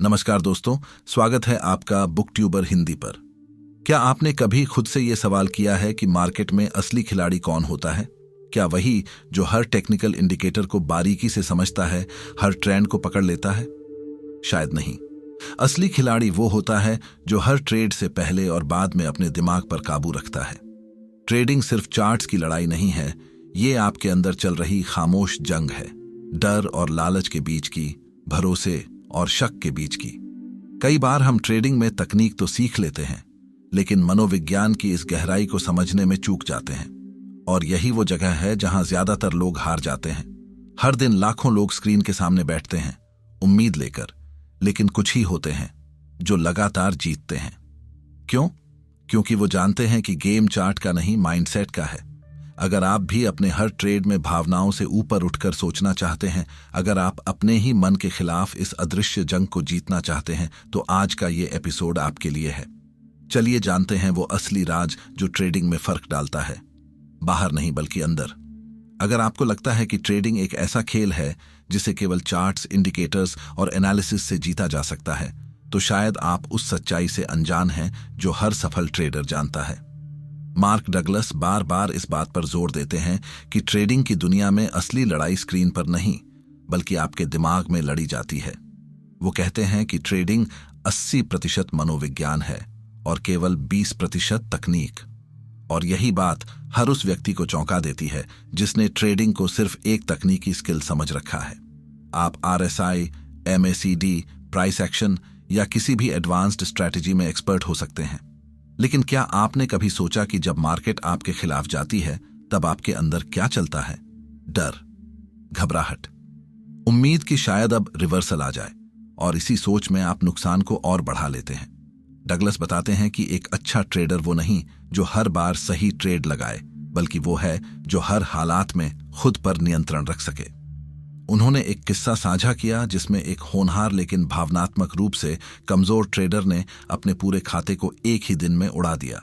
नमस्कार दोस्तों, स्वागत है आपका बुक ट्यूबर हिंदी पर। क्या आपने कभी खुद से ये सवाल किया है कि मार्केट में असली खिलाड़ी कौन होता है? क्या वही जो हर टेक्निकल इंडिकेटर को बारीकी से समझता है, हर ट्रेंड को पकड़ लेता है? शायद नहीं। असली खिलाड़ी वो होता है जो हर ट्रेड से पहले और बाद में अपने दिमाग पर काबू रखता है। ट्रेडिंग सिर्फ चार्ट्स की लड़ाई नहीं है, ये आपके अंदर चल रही खामोश जंग है, डर और लालच के बीच की, भरोसे और शक के बीच की। कई बार हम ट्रेडिंग में तकनीक तो सीख लेते हैं, लेकिन मनोविज्ञान की इस गहराई को समझने में चूक जाते हैं। और यही वो जगह है जहां ज्यादातर लोग हार जाते हैं। हर दिन लाखों लोग स्क्रीन के सामने बैठते हैं, उम्मीद लेकर, लेकिन कुछ ही होते हैं जो लगातार जीतते हैं। क्यों? क्योंकि वो जानते हैं कि गेम चार्ट का नहीं, माइंडसेट का है। अगर आप भी अपने हर ट्रेड में भावनाओं से ऊपर उठकर सोचना चाहते हैं, अगर आप अपने ही मन के खिलाफ इस अदृश्य जंग को जीतना चाहते हैं, तो आज का ये एपिसोड आपके लिए है। चलिए जानते हैं वो असली राज जो ट्रेडिंग में फर्क डालता है, बाहर नहीं बल्कि अंदर। अगर आपको लगता है कि ट्रेडिंग एक ऐसा खेल है जिसे केवल चार्ट्स, इंडिकेटर्स और एनालिसिस से जीता जा सकता है, तो शायद आप उस सच्चाई से अनजान हैं जो हर सफल ट्रेडर जानता है। मार्क डगलस बार बार इस बात पर जोर देते हैं कि ट्रेडिंग की दुनिया में असली लड़ाई स्क्रीन पर नहीं, बल्कि आपके दिमाग में लड़ी जाती है। वो कहते हैं कि ट्रेडिंग 80% मनोविज्ञान है और केवल 20% तकनीक। और यही बात हर उस व्यक्ति को चौंका देती है जिसने ट्रेडिंग को सिर्फ एक तकनीकी स्किल समझ रखा है। आप RSI, MACD, प्राइस एक्शन या किसी भी एडवांस्ड स्ट्रैटेजी में एक्सपर्ट हो सकते हैं, लेकिन क्या आपने कभी सोचा कि जब मार्केट आपके खिलाफ जाती है, तब आपके अंदर क्या चलता है? डर, घबराहट, उम्मीद कि शायद अब रिवर्सल आ जाए, और इसी सोच में आप नुकसान को और बढ़ा लेते हैं। डगलस बताते हैं कि एक अच्छा ट्रेडर वो नहीं जो हर बार सही ट्रेड लगाए, बल्कि वो है जो हर हालात में खुद पर नियंत्रण रख सके। उन्होंने एक किस्सा साझा किया जिसमें एक होनहार लेकिन भावनात्मक रूप से कमजोर ट्रेडर ने अपने पूरे खाते को एक ही दिन में उड़ा दिया।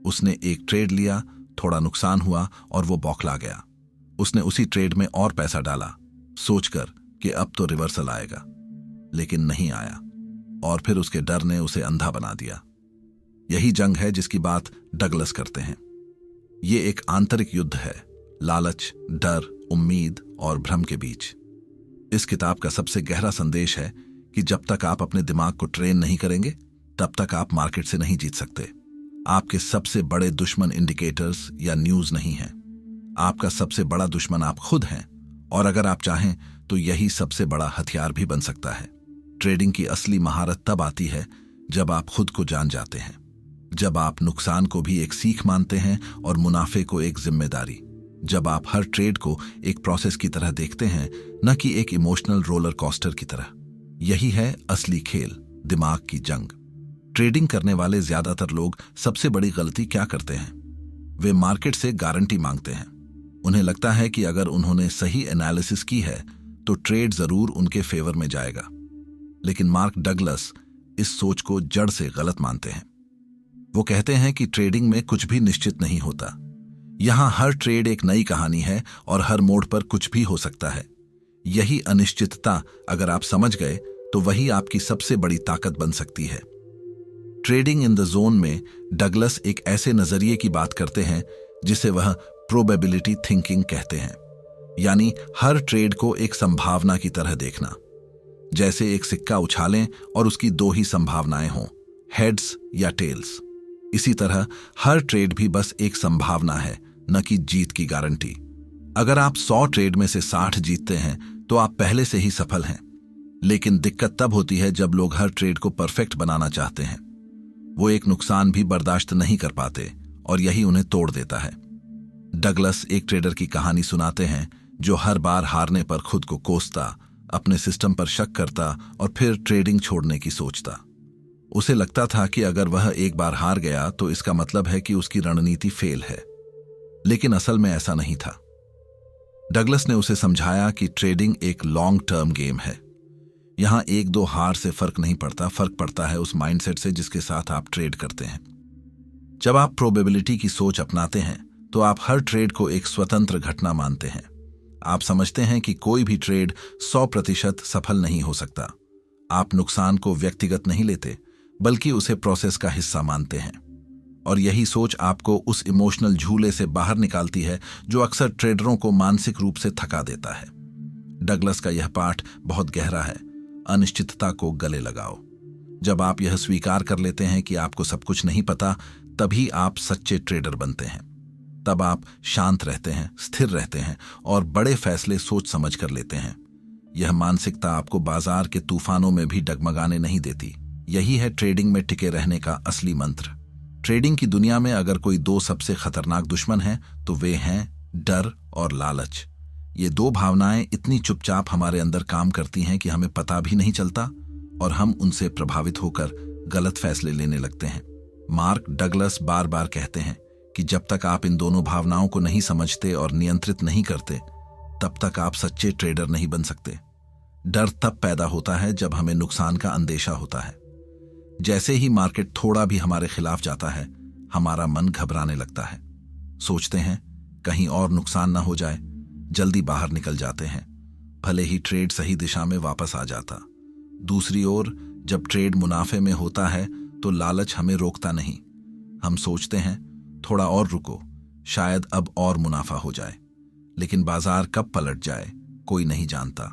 उसने एक ट्रेड लिया, थोड़ा नुकसान हुआ और वो बौखला गया। उसने उसी ट्रेड में और पैसा डाला, सोचकर कि अब तो रिवर्सल आएगा, लेकिन नहीं आया, और फिर उसके डर ने उसे अंधा बना दिया। यही जंग है जिसकी बात डगलस करते हैं। ये एक आंतरिक युद्ध है, लालच, डर, उम्मीद और भ्रम के बीच। इस किताब का सबसे गहरा संदेश है कि जब तक आप अपने दिमाग को ट्रेन नहीं करेंगे, तब तक आप मार्केट से नहीं जीत सकते। आपके सबसे बड़े दुश्मन इंडिकेटर्स या न्यूज नहीं हैं। आपका सबसे बड़ा दुश्मन आप खुद हैं, और अगर आप चाहें तो यही सबसे बड़ा हथियार भी बन सकता है। ट्रेडिंग की असली महारत तब आती है जब आप खुद को जान जाते हैं, जब आप नुकसान को भी एक सीख मानते हैं और मुनाफे को एक जिम्मेदारी, जब आप हर ट्रेड को एक प्रोसेस की तरह देखते हैं, न कि एक इमोशनल रोलर कोस्टर की तरह। यही है असली खेल, दिमाग की जंग। ट्रेडिंग करने वाले ज्यादातर लोग सबसे बड़ी गलती क्या करते हैं? वे मार्केट से गारंटी मांगते हैं। उन्हें लगता है कि अगर उन्होंने सही एनालिसिस की है तो ट्रेड जरूर उनके फेवर में जाएगा। लेकिन मार्क डगलस इस सोच को जड़ से गलत मानते हैं। वो कहते हैं कि ट्रेडिंग में कुछ भी निश्चित नहीं होता। यहां हर ट्रेड एक नई कहानी है और हर मोड़ पर कुछ भी हो सकता है। यही अनिश्चितता अगर आप समझ गए तो वही आपकी सबसे बड़ी ताकत बन सकती है। ट्रेडिंग इन द जोन में डगलस एक ऐसे नजरिए की बात करते हैं जिसे वह प्रोबेबिलिटी थिंकिंग कहते हैं, यानी हर ट्रेड को एक संभावना की तरह देखना। जैसे एक सिक्का उछालें और उसकी दो ही संभावनाएं हों, हेड्स या टेल्स। इसी तरह हर ट्रेड भी बस एक संभावना है, न कि जीत की गारंटी। अगर आप 100 ट्रेड में से 60 जीतते हैं तो आप पहले से ही सफल हैं। लेकिन दिक्कत तब होती है जब लोग हर ट्रेड को परफेक्ट बनाना चाहते हैं। वो एक नुकसान भी बर्दाश्त नहीं कर पाते, और यही उन्हें तोड़ देता है। डगलस एक ट्रेडर की कहानी सुनाते हैं जो हर बार हारने पर खुद को कोसता, अपने सिस्टम पर शक करता और फिर ट्रेडिंग छोड़ने की सोचता। उसे लगता था कि अगर वह एक बार हार गया तो इसका मतलब है कि उसकी रणनीति फेल है, लेकिन असल में ऐसा नहीं था। डगलस ने उसे समझाया कि ट्रेडिंग एक लॉन्ग टर्म गेम है। यहां 1-2 हार से फर्क नहीं पड़ता, फर्क पड़ता है उस माइंडसेट से जिसके साथ आप ट्रेड करते हैं। जब आप प्रोबेबिलिटी की सोच अपनाते हैं तो आप हर ट्रेड को एक स्वतंत्र घटना मानते हैं। आप समझते हैं कि कोई भी ट्रेड 100% सफल नहीं हो सकता। आप नुकसान को व्यक्तिगत नहीं लेते, बल्कि उसे प्रोसेस का हिस्सा मानते हैं। और यही सोच आपको उस इमोशनल झूले से बाहर निकालती है जो अक्सर ट्रेडरों को मानसिक रूप से थका देता है। डगलस का यह पाठ बहुत गहरा है। अनिश्चितता को गले लगाओ। जब आप यह स्वीकार कर लेते हैं कि आपको सब कुछ नहीं पता, तभी आप सच्चे ट्रेडर बनते हैं। तब आप शांत रहते हैं, स्थिर रहते हैं और बड़े फैसले सोच समझ कर लेते हैं। यह मानसिकता आपको बाजार के तूफानों में भी डगमगाने नहीं देती। यही है ट्रेडिंग में टिके रहने का असली मंत्र। ट्रेडिंग की दुनिया में अगर कोई दो सबसे खतरनाक दुश्मन हैं, तो वे हैं डर और लालच। ये दो भावनाएं इतनी चुपचाप हमारे अंदर काम करती हैं कि हमें पता भी नहीं चलता और हम उनसे प्रभावित होकर गलत फैसले लेने लगते हैं। मार्क डगलस बार बार कहते हैं कि जब तक आप इन दोनों भावनाओं को नहीं समझते और नियंत्रित नहीं करते, तब तक आप सच्चे ट्रेडर नहीं बन सकते। डर तब पैदा होता है जब हमें नुकसान का अंदेशा होता है। जैसे ही मार्केट थोड़ा भी हमारे खिलाफ जाता है, हमारा मन घबराने लगता है। सोचते हैं कहीं और नुकसान ना हो जाए, जल्दी बाहर निकल जाते हैं, भले ही ट्रेड सही दिशा में वापस आ जाता। दूसरी ओर जब ट्रेड मुनाफे में होता है तो लालच हमें रोकता नहीं। हम सोचते हैं थोड़ा और रुको, शायद अब और मुनाफा हो जाए। लेकिन बाजार कब पलट जाए कोई नहीं जानता,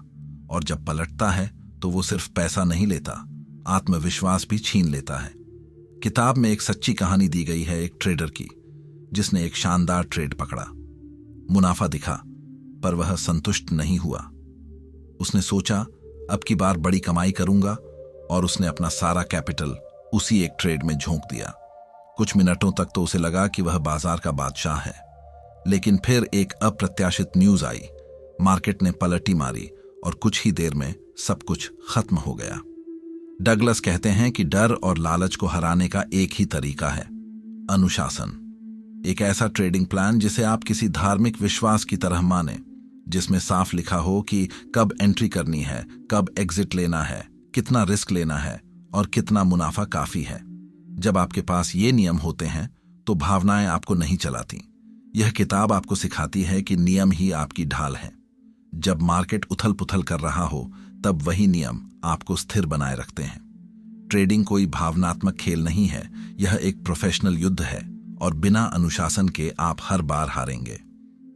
और जब पलटता है तो वो सिर्फ पैसा नहीं लेता, आत्मविश्वास भी छीन लेता है। किताब में एक सच्ची कहानी दी गई है एक ट्रेडर की, जिसने एक शानदार ट्रेड पकड़ा। मुनाफा दिखा, पर वह संतुष्ट नहीं हुआ। उसने सोचा अब की बार बड़ी कमाई करूंगा, और उसने अपना सारा कैपिटल उसी एक ट्रेड में झोंक दिया। कुछ मिनटों तक तो उसे लगा कि वह बाजार का बादशाह है, लेकिन फिर एक अप्रत्याशित न्यूज आई। मार्केट ने पलटी मारी और कुछ ही देर में सब कुछ खत्म हो गया। डगलस कहते हैं कि डर और लालच को हराने का एक ही तरीका है, अनुशासन। एक ऐसा ट्रेडिंग प्लान जिसे आप किसी धार्मिक विश्वास की तरह माने, जिसमें साफ लिखा हो कि कब एंट्री करनी है, कब एग्जिट लेना है, कितना रिस्क लेना है और कितना मुनाफा काफी है। जब आपके पास ये नियम होते हैं तो भावनाएं आपको नहीं चलाती। यह किताब आपको सिखाती है कि नियम ही आपकी ढाल है। जब मार्केट उथल पुथल कर रहा हो, तब वही नियम आपको स्थिर बनाए रखते हैं। ट्रेडिंग कोई भावनात्मक खेल नहीं है, यह एक प्रोफेशनल युद्ध है, और बिना अनुशासन के आप हर बार हारेंगे।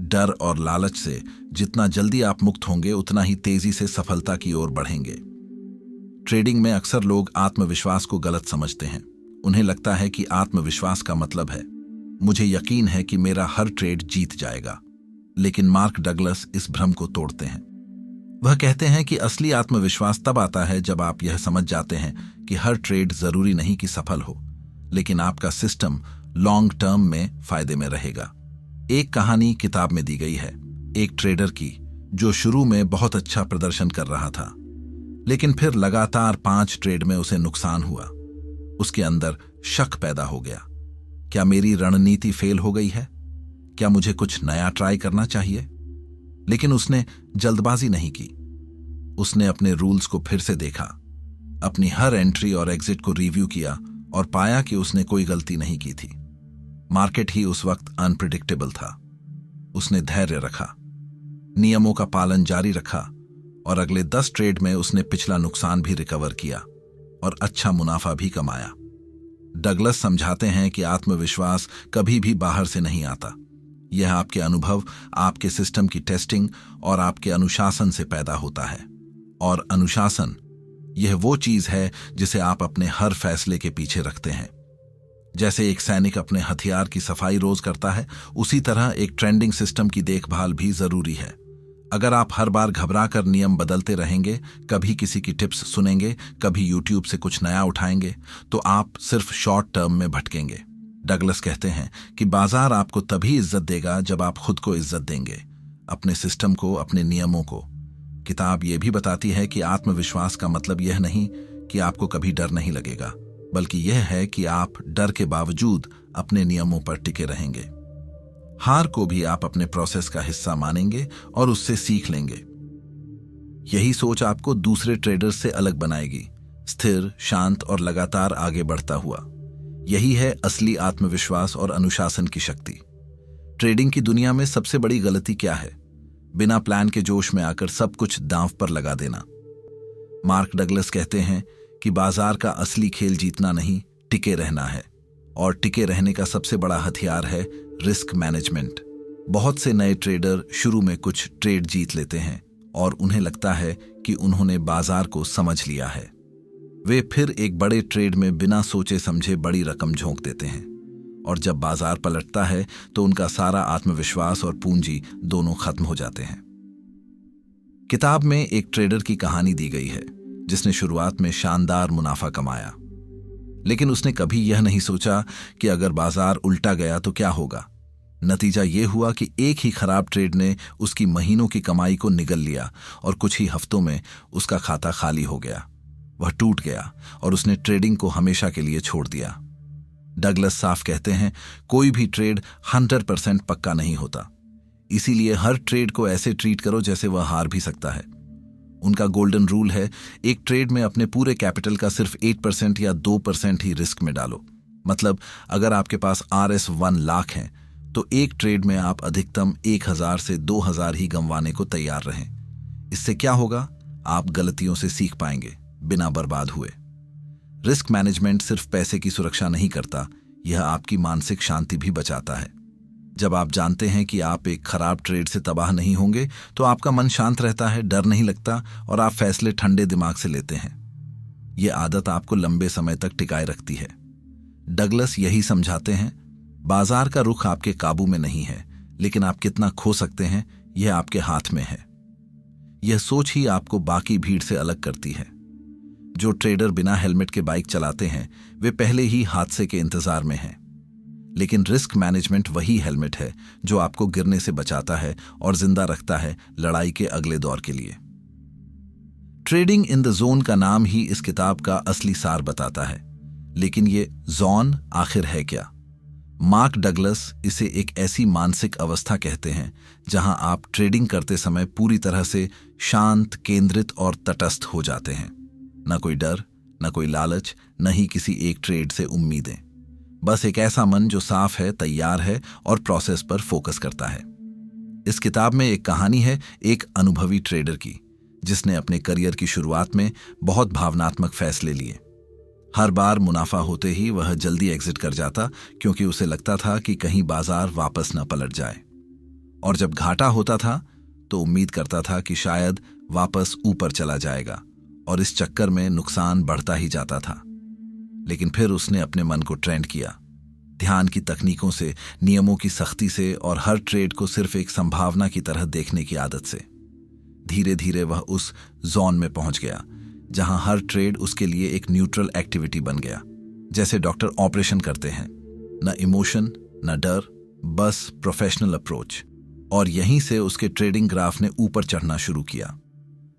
डर और लालच से जितना जल्दी आप मुक्त होंगे, उतना ही तेजी से सफलता की ओर बढ़ेंगे। ट्रेडिंग में अक्सर लोग आत्मविश्वास को गलत समझते हैं। उन्हें लगता है कि आत्मविश्वास का मतलब है मुझे यकीन है कि मेरा हर ट्रेड जीत जाएगा। लेकिन मार्क डगलस इस भ्रम को तोड़ते हैं। वह कहते हैं कि असली आत्मविश्वास तब आता है जब आप यह समझ जाते हैं कि हर ट्रेड जरूरी नहीं कि सफल हो, लेकिन आपका सिस्टम लॉन्ग टर्म में फायदे में रहेगा। एक कहानी किताब में दी गई है एक ट्रेडर की, जो शुरू में बहुत अच्छा प्रदर्शन कर रहा था, लेकिन फिर लगातार 5 ट्रेड में उसे नुकसान हुआ। उसके अंदर शक पैदा हो गया। क्या मेरी रणनीति फेल हो गई है? क्या मुझे कुछ नया ट्राई करना चाहिए? लेकिन उसने जल्दबाजी नहीं की। उसने अपने रूल्स को फिर से देखा, अपनी हर एंट्री और एग्जिट को रिव्यू किया और पाया कि उसने कोई गलती नहीं की थी। मार्केट ही उस वक्त अनप्रिडिक्टेबल था। उसने धैर्य रखा, नियमों का पालन जारी रखा और अगले 10 ट्रेड में उसने पिछला नुकसान भी रिकवर किया और अच्छा मुनाफा भी कमाया। डगलस समझाते हैं कि आत्मविश्वास कभी भी बाहर से नहीं आता। यह आपके अनुभव, आपके सिस्टम की टेस्टिंग और आपके अनुशासन से पैदा होता है। और अनुशासन, यह वो चीज है जिसे आप अपने हर फैसले के पीछे रखते हैं। जैसे एक सैनिक अपने हथियार की सफाई रोज करता है, उसी तरह एक ट्रेंडिंग सिस्टम की देखभाल भी जरूरी है। अगर आप हर बार घबरा कर नियम बदलते रहेंगे, कभी किसी की टिप्स सुनेंगे, कभी यूट्यूब से कुछ नया उठाएंगे, तो आप सिर्फ शॉर्ट टर्म में भटकेंगे। डगलस कहते हैं कि बाजार आपको तभी इज्जत देगा जब आप खुद को इज्जत देंगे, अपने सिस्टम को, अपने नियमों को। किताब यह भी बताती है कि आत्मविश्वास का मतलब यह नहीं कि आपको कभी डर नहीं लगेगा, बल्कि यह है कि आप डर के बावजूद अपने नियमों पर टिके रहेंगे। हार को भी आप अपने प्रोसेस का हिस्सा मानेंगे और उससे सीख लेंगे। यही सोच आपको दूसरे ट्रेडर्स से अलग बनाएगी, स्थिर, शांत और लगातार आगे बढ़ता हुआ। यही है असली आत्मविश्वास और अनुशासन की शक्ति। ट्रेडिंग की दुनिया में सबसे बड़ी गलती क्या है? बिना प्लान के जोश में आकर सब कुछ दांव पर लगा देना। मार्क डगलस कहते हैं कि बाजार का असली खेल जीतना नहीं, टिके रहना है, और टिके रहने का सबसे बड़ा हथियार है रिस्क मैनेजमेंट। बहुत से नए ट्रेडर शुरू में कुछ ट्रेड जीत लेते हैं और उन्हें लगता है कि उन्होंने बाजार को समझ लिया है। वे फिर एक बड़े ट्रेड में बिना सोचे समझे बड़ी रकम झोंक देते हैं, और जब बाजार पलटता है तो उनका सारा आत्मविश्वास और पूंजी दोनों खत्म हो जाते हैं। किताब में एक ट्रेडर की कहानी दी गई है जिसने शुरुआत में शानदार मुनाफा कमाया, लेकिन उसने कभी यह नहीं सोचा कि अगर बाजार उल्टा गया तो क्या होगा। नतीजा यह हुआ कि एक ही खराब ट्रेड ने उसकी महीनों की कमाई को निगल लिया और कुछ ही हफ्तों में उसका खाता खाली हो गया। वह टूट गया और उसने ट्रेडिंग को हमेशा के लिए छोड़ दिया। डगलस साफ कहते हैं, कोई भी ट्रेड 100% पक्का नहीं होता, इसीलिए हर ट्रेड को ऐसे ट्रीट करो जैसे वह हार भी सकता है। उनका गोल्डन रूल है, एक ट्रेड में अपने पूरे कैपिटल का सिर्फ 8% या 2% ही रिस्क में डालो। मतलब अगर आपके पास RS1 लाख है तो एक ट्रेड में आप अधिकतम 1000 से 2000 ही गंवाने को तैयार रहें। इससे क्या होगा, आप गलतियों से सीख पाएंगे बिना बर्बाद हुए। रिस्क मैनेजमेंट सिर्फ पैसे की सुरक्षा नहीं करता, यह आपकी मानसिक शांति भी बचाता है। जब आप जानते हैं कि आप एक खराब ट्रेड से तबाह नहीं होंगे तो आपका मन शांत रहता है, डर नहीं लगता और आप फैसले ठंडे दिमाग से लेते हैं। यह आदत आपको लंबे समय तक टिकाए रखती है। डगलस यही समझाते हैं, बाजार का रुख आपके काबू में नहीं है, लेकिन आप कितना खो सकते हैं यह आपके हाथ में है। यह सोच ही आपको बाकी भीड़ से अलग करती है। जो ट्रेडर बिना हेलमेट के बाइक चलाते हैं वे पहले ही हादसे के इंतजार में हैं, लेकिन रिस्क मैनेजमेंट वही हेलमेट है जो आपको गिरने से बचाता है और जिंदा रखता है लड़ाई के अगले दौर के लिए। ट्रेडिंग इन द जोन का नाम ही इस किताब का असली सार बताता है, लेकिन ये जोन आखिर है क्या? मार्क डगलस इसे एक ऐसी मानसिक अवस्था कहते हैं जहां आप ट्रेडिंग करते समय पूरी तरह से शांत, केंद्रित और तटस्थ हो जाते हैं। न कोई डर, न कोई लालच, न ही किसी एक ट्रेड से उम्मीदें। बस एक ऐसा मन जो साफ है, तैयार है और प्रोसेस पर फोकस करता है। इस किताब में एक कहानी है एक अनुभवी ट्रेडर की, जिसने अपने करियर की शुरुआत में बहुत भावनात्मक फैसले लिए। हर बार मुनाफा होते ही वह जल्दी एग्जिट कर जाता, क्योंकि उसे लगता था कि कहीं बाजार वापस न पलट जाए, और जब घाटा होता था तो उम्मीद करता था कि शायद वापस ऊपर चला जाएगा, और इस चक्कर में नुकसान बढ़ता ही जाता था। लेकिन फिर उसने अपने मन को ट्रेंड किया, ध्यान की तकनीकों से, नियमों की सख्ती से और हर ट्रेड को सिर्फ एक संभावना की तरह देखने की आदत से। धीरे धीरे वह उस जोन में पहुंच गया जहां हर ट्रेड उसके लिए एक न्यूट्रल एक्टिविटी बन गया, जैसे डॉक्टर ऑपरेशन करते हैं। न इमोशन, न डर, बस प्रोफेशनल अप्रोच। और यहीं से उसके ट्रेडिंग ग्राफ ने ऊपर चढ़ना शुरू किया।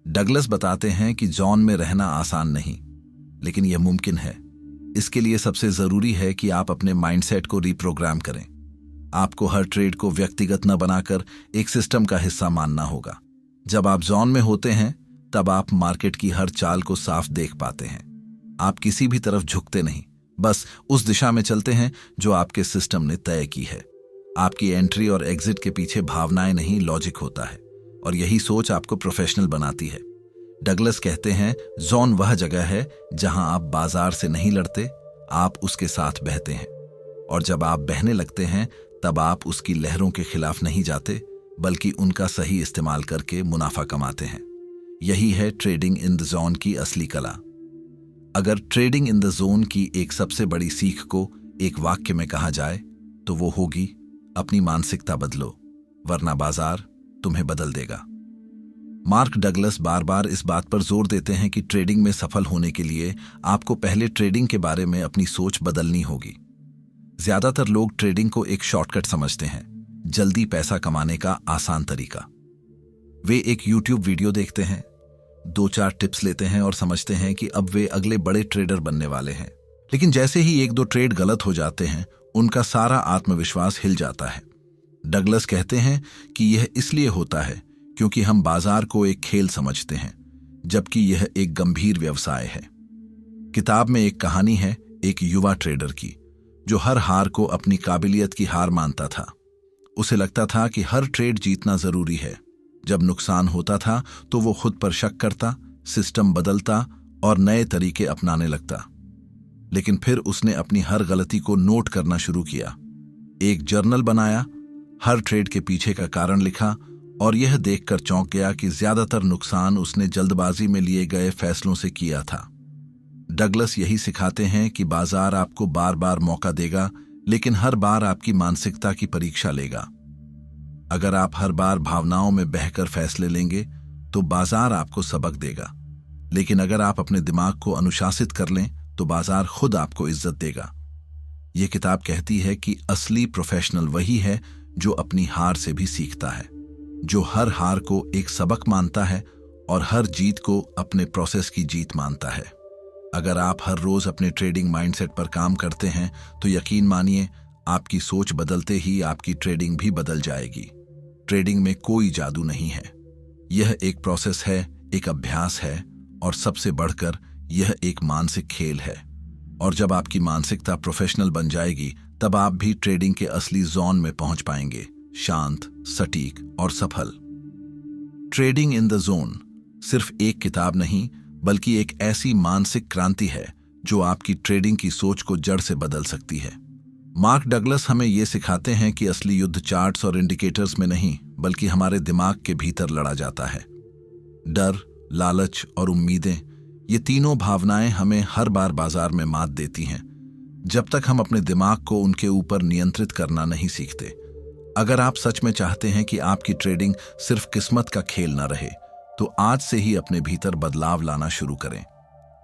डगलस बताते हैं कि जोन में रहना आसान नहीं, लेकिन यह मुमकिन है। इसके लिए सबसे जरूरी है कि आप अपने माइंडसेट को रिप्रोग्राम करें। आपको हर ट्रेड को व्यक्तिगत न बनाकर एक सिस्टम का हिस्सा मानना होगा। जब आप जोन में होते हैं तब आप मार्केट की हर चाल को साफ देख पाते हैं। आप किसी भी तरफ झुकते नहीं, बस उस दिशा में चलते हैं जो आपके सिस्टम ने तय की है। आपकी एंट्री और एग्जिट के पीछे भावनाएं नहीं, लॉजिक होता है, और यही सोच आपको प्रोफेशनल बनाती है। डगलस कहते हैं, जोन वह जगह है जहां आप बाजार से नहीं लड़ते, आप उसके साथ बहते हैं, और जब आप बहने लगते हैं तब आप उसकी लहरों के खिलाफ नहीं जाते, बल्कि उनका सही इस्तेमाल करके मुनाफा कमाते हैं। यही है ट्रेडिंग इन द जोन की असली कला। अगर ट्रेडिंग इन द जोन की एक सबसे बड़ी सीख को एक वाक्य में कहा जाए तो वो होगी, अपनी मानसिकता बदलो, वरना बाजार तुम्हें बदल देगा। मार्क डगलस बार बार इस बात पर जोर देते हैं कि ट्रेडिंग में सफल होने के लिए आपको पहले ट्रेडिंग के बारे में अपनी सोच बदलनी होगी। ज्यादातर लोग ट्रेडिंग को एक शॉर्टकट समझते हैं, जल्दी पैसा कमाने का आसान तरीका। वे एक YouTube वीडियो देखते हैं, 2-4 टिप्स लेते हैं और समझते हैं कि अब वे अगले बड़े ट्रेडर बनने वाले हैं। लेकिन जैसे ही 1-2 ट्रेड गलत हो जाते हैं, उनका सारा आत्मविश्वास हिल जाता है। डगलस कहते हैं कि यह इसलिए होता है क्योंकि हम बाजार को एक खेल समझते हैं, जबकि यह एक गंभीर व्यवसाय है। किताब में एक कहानी है एक युवा ट्रेडर की, जो हर हार को अपनी काबिलियत की हार मानता था। उसे लगता था कि हर ट्रेड जीतना जरूरी है। जब नुकसान होता था तो वो खुद पर शक करता, सिस्टम बदलता और नए तरीके अपनाने लगता। लेकिन फिर उसने अपनी हर गलती को नोट करना शुरू किया। एक जर्नल बनाया, हर ट्रेड के पीछे का कारण लिखा और यह देखकर चौंक गया कि ज्यादातर नुकसान उसने जल्दबाजी में लिए गए फैसलों से किया था। डगलस यही सिखाते हैं कि बाजार आपको बार बार मौका देगा, लेकिन हर बार आपकी मानसिकता की परीक्षा लेगा। अगर आप हर बार भावनाओं में बहकर फैसले लेंगे तो बाजार आपको सबक देगा, लेकिन अगर आप अपने दिमाग को अनुशासित कर लें तो बाजार खुद आपको इज्जत देगा। यह किताब कहती है कि असली प्रोफेशनल वही है जो अपनी हार से भी सीखता है, जो हर हार को एक सबक मानता है और हर जीत को अपने प्रोसेस की जीत मानता है। अगर आप हर रोज अपने ट्रेडिंग माइंडसेट पर काम करते हैं तो यकीन मानिए आपकी सोच बदलते ही आपकी ट्रेडिंग भी बदल जाएगी। ट्रेडिंग में कोई जादू नहीं है, यह एक प्रोसेस है, एक अभ्यास है और सबसे बढ़कर यह एक मानसिक खेल है। और जब आपकी मानसिकता प्रोफेशनल बन जाएगी तब आप भी ट्रेडिंग के असली जोन में पहुंच पाएंगे, शांत, सटीक और सफल। ट्रेडिंग इन द जोन सिर्फ एक किताब नहीं बल्कि एक ऐसी मानसिक क्रांति है जो आपकी ट्रेडिंग की सोच को जड़ से बदल सकती है। मार्क डगलस हमें यह सिखाते हैं कि असली युद्ध चार्ट्स और इंडिकेटर्स में नहीं बल्कि हमारे दिमाग के भीतर लड़ा जाता है। डर, लालच और उम्मीदें, ये तीनों भावनाएं हमें हर बार बाजार में मात देती हैं जब तक हम अपने दिमाग को उनके ऊपर नियंत्रित करना नहीं सीखते। अगर आप सच में चाहते हैं कि आपकी ट्रेडिंग सिर्फ किस्मत का खेल न रहे तो आज से ही अपने भीतर बदलाव लाना शुरू करें।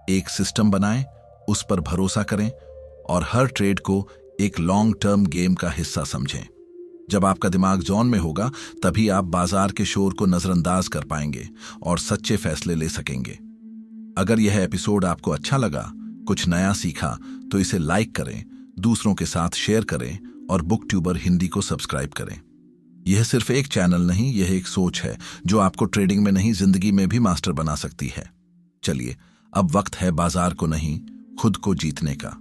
एक सिस्टम बनाएं, उस पर भरोसा करें और हर ट्रेड को एक लॉन्ग टर्म गेम का हिस्सा समझें। जब आपका दिमाग जोन में होगा तभी आप बाजार के शोर को नजरअंदाज कर पाएंगे और सच्चे फैसले ले सकेंगे। अगर यह एपिसोड आपको अच्छा लगा, कुछ नया सीखा, तो इसे लाइक करें, दूसरों के साथ शेयर करें और बुक ट्यूबर हिंदी को सब्सक्राइब करें। यह सिर्फ एक चैनल नहीं, यह एक सोच है जो आपको ट्रेडिंग में नहीं जिंदगी में भी मास्टर बना सकती है। चलिए, अब वक्त है बाजार को नहीं, खुद को जीतने का।